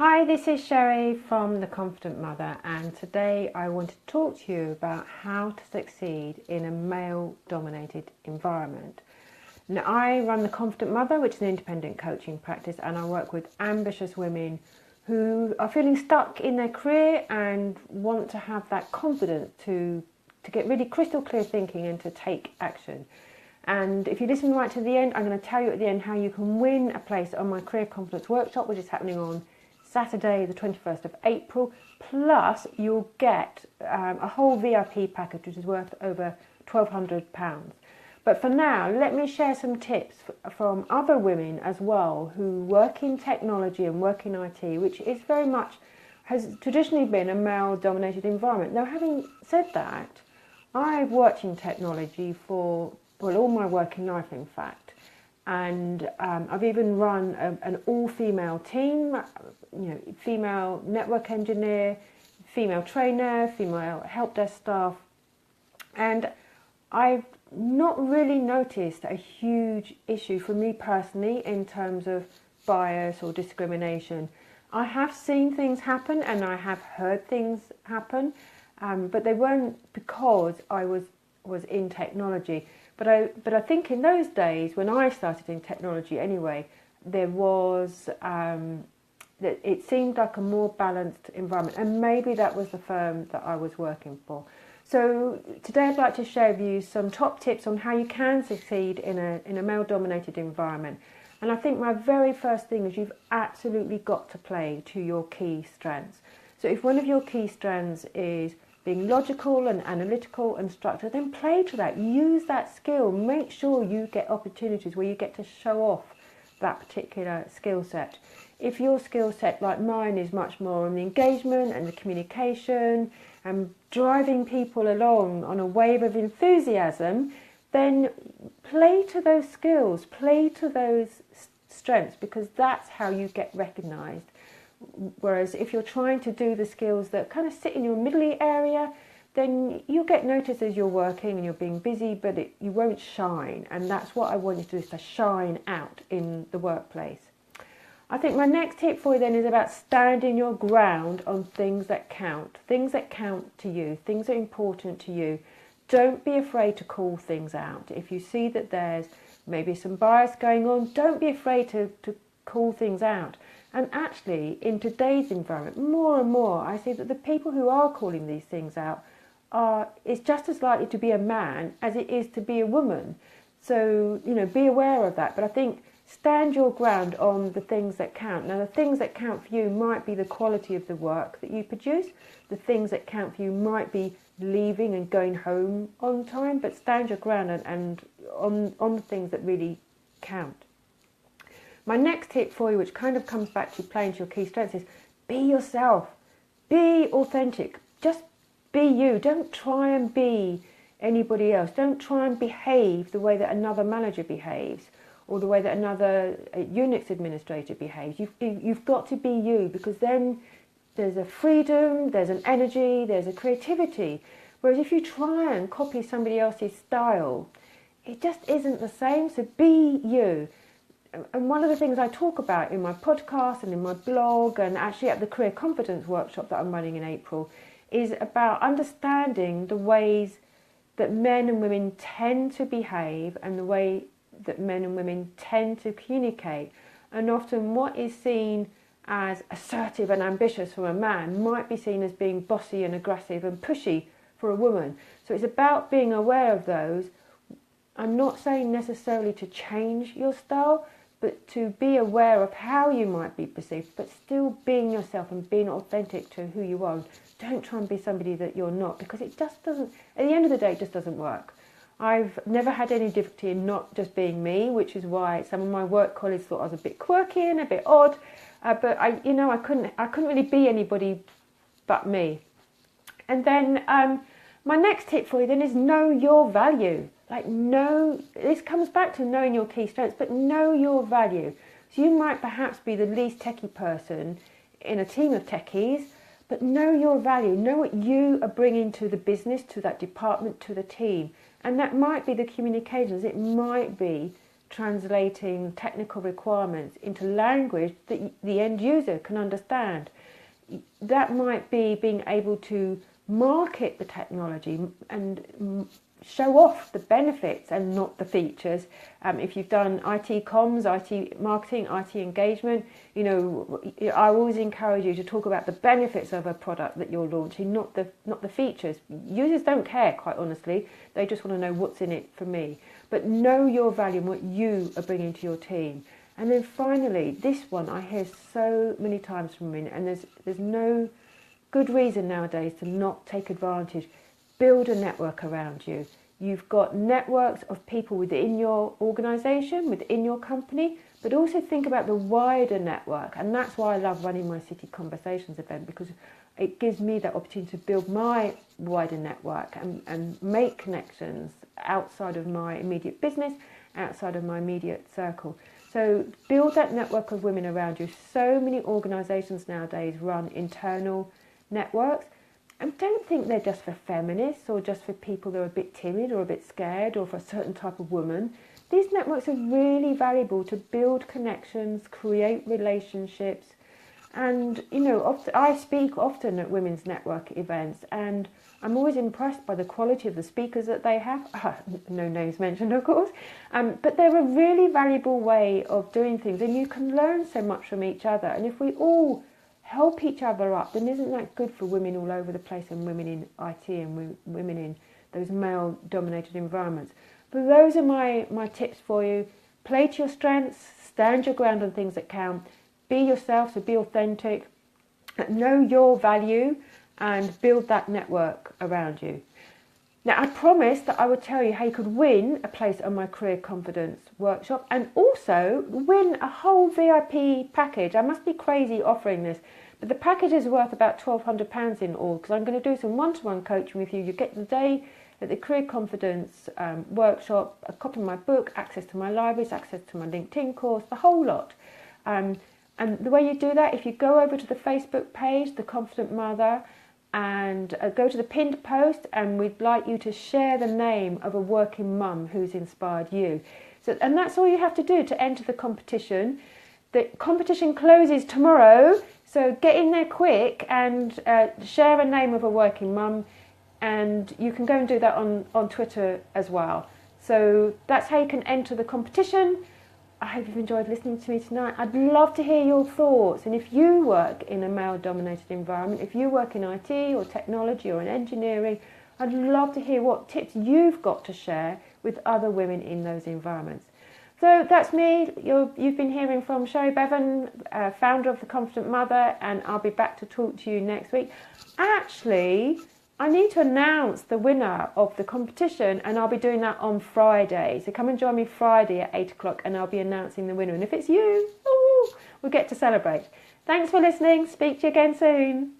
Hi, this is Sherry from The Confident Mother, and today I want to talk to you about how to succeed in a male-dominated environment. Now, I run The Confident Mother, which is an independent coaching practice, and I work with ambitious women who are feeling stuck in their career and want to have that confidence to get really crystal clear thinking and to take action. And if you listen right to the end, I'm going to tell you at the end how you can win a place on my Career Confidence Workshop, which is happening on Saturday the 21st of April, plus you'll get a whole VIP package which is worth over £1,200. But for now, let me share some tips from other women as well who work in technology and work in IT, which is very much, has traditionally been a male-dominated environment. Now, having said that, I've worked in technology for, well, all my working life, in fact. And I've even run an all-female team, female network engineer, female trainer, female help desk staff. And I've not really noticed a huge issue for me personally in terms of bias or discrimination. I have seen things happen and I have heard things happen, but they weren't because I was in technology. But I think in those days, when I started in technology anyway, there was, it seemed like a more balanced environment. And maybe that was the firm that I was working for. So today I'd like to share with you some top tips on how you can succeed in a male-dominated environment. And I think my very first thing is you've absolutely got to play to your key strengths. So if one of your key strengths is being logical and analytical and structured, then play to that. Use that skill. Make sure you get opportunities where you get to show off that particular skill set. If your skill set, like mine, is much more on the engagement and the communication and driving people along on a wave of enthusiasm, then play to those skills, play to those strengths, because that's how you get recognised. Whereas if you're trying to do the skills that kind of sit in your middle area, then you'll get noticed as you're working and you're being busy, but you won't shine. And that's what I want you to do, is to shine out in the workplace. I think my next tip for you then is about standing your ground on things that count to you, things that are important to you. Don't be afraid to call things out. If you see that there's maybe some bias going on, don't be afraid to call things out. And actually, in today's environment, more and more, I see that the people who are calling these things out is just as likely to be a man as it is to be a woman. So, be aware of that. But I think stand your ground on the things that count. Now, the things that count for you might be the quality of the work that you produce. The things that count for you might be leaving and going home on time. But stand your ground and on the things that really count. My next tip for you, which kind of comes back to playing to your key strengths, is be yourself. Be authentic. Just be you. Don't try and be anybody else. Don't try and behave the way that another manager behaves or the way that another Unix administrator behaves. You've got to be you, because then there's a freedom, there's an energy, there's a creativity. Whereas if you try and copy somebody else's style, it just isn't the same. So be you. And one of the things I talk about in my podcast and in my blog and actually at the Career Confidence Workshop that I'm running in April is about understanding the ways that men and women tend to behave and the way that men and women tend to communicate. And often what is seen as assertive and ambitious from a man might be seen as being bossy and aggressive and pushy for a woman. So it's about being aware of those. I'm not saying necessarily to change your style, but to be aware of how you might be perceived, but still being yourself and being authentic to who you are. Don't try and be somebody that you're not, because it just doesn't, at the end of the day, it just doesn't work. I've never had any difficulty in not just being me, which is why some of my work colleagues thought I was a bit quirky and a bit odd, but I couldn't really be anybody but me. And then my next tip for you then is know your value. This comes back to knowing your key strengths, but know your value. So you might perhaps be the least techie person in a team of techies, but know your value. Know what you are bringing to the business, to that department, to the team. And that might be the communications. It might be translating technical requirements into language that the end user can understand. That might be being able to market the technology and show off the benefits and not the features. If you've done IT comms, IT marketing, IT engagement, I always encourage you to talk about the benefits of a product that you're launching, not the features. Users don't care, quite honestly. They just want to know what's in it for me. But know your value and what you are bringing to your team. And then finally, this one I hear so many times from women, and there's no good reason nowadays to not take advantage. Build a network around you. You've got networks of people within your organisation, within your company, but also think about the wider network. And that's why I love running my City Conversations event, because it gives me that opportunity to build my wider network and make connections outside of my immediate business, outside of my immediate circle. So build that network of women around you. So many organisations nowadays run internal networks. And don't think they're just for feminists or just for people that are a bit timid or a bit scared or for a certain type of woman. These networks are really valuable to build connections, create relationships. And, I speak often at women's network events, and I'm always impressed by the quality of the speakers that they have. No names mentioned, of course. But they're a really valuable way of doing things, and you can learn so much from each other. And if we all help each other up, then isn't that good for women all over the place, and women in IT and women in those male-dominated environments? But those are my tips for you. Play to your strengths, stand your ground on things that count, be yourself, so be authentic, know your value, and build that network around you. Now, I promised that I would tell you how you could win a place on my Career Confidence workshop and also win a whole VIP package. I must be crazy offering this, but the package is worth about £1,200 in all, because I'm going to do some one-to-one coaching with you. You get the day at the Career Confidence workshop, a copy of my book, access to my libraries, access to my LinkedIn course, the whole lot. And the way you do that, if you go over to the Facebook page, The Confident Mother, and go to the pinned post, and we'd like you to share the name of a working mum who's inspired you. And that's all you have to do to enter the competition. The competition closes tomorrow, so get in there quick and share a name of a working mum, and you can go and do that on Twitter as well. So that's how you can enter the competition. I hope you've enjoyed listening to me tonight. I'd love to hear your thoughts. And if you work in a male-dominated environment, if you work in IT or technology or in engineering, I'd love to hear what tips you've got to share with other women in those environments. So that's me. You've been hearing from Sherry Bevan, founder of The Confident Mother, and I'll be back to talk to you next week. Actually, I need to announce the winner of the competition, and I'll be doing that on Friday. So come and join me Friday at 8 o'clock, and I'll be announcing the winner. And if it's you, we'll get to celebrate. Thanks for listening. Speak to you again soon.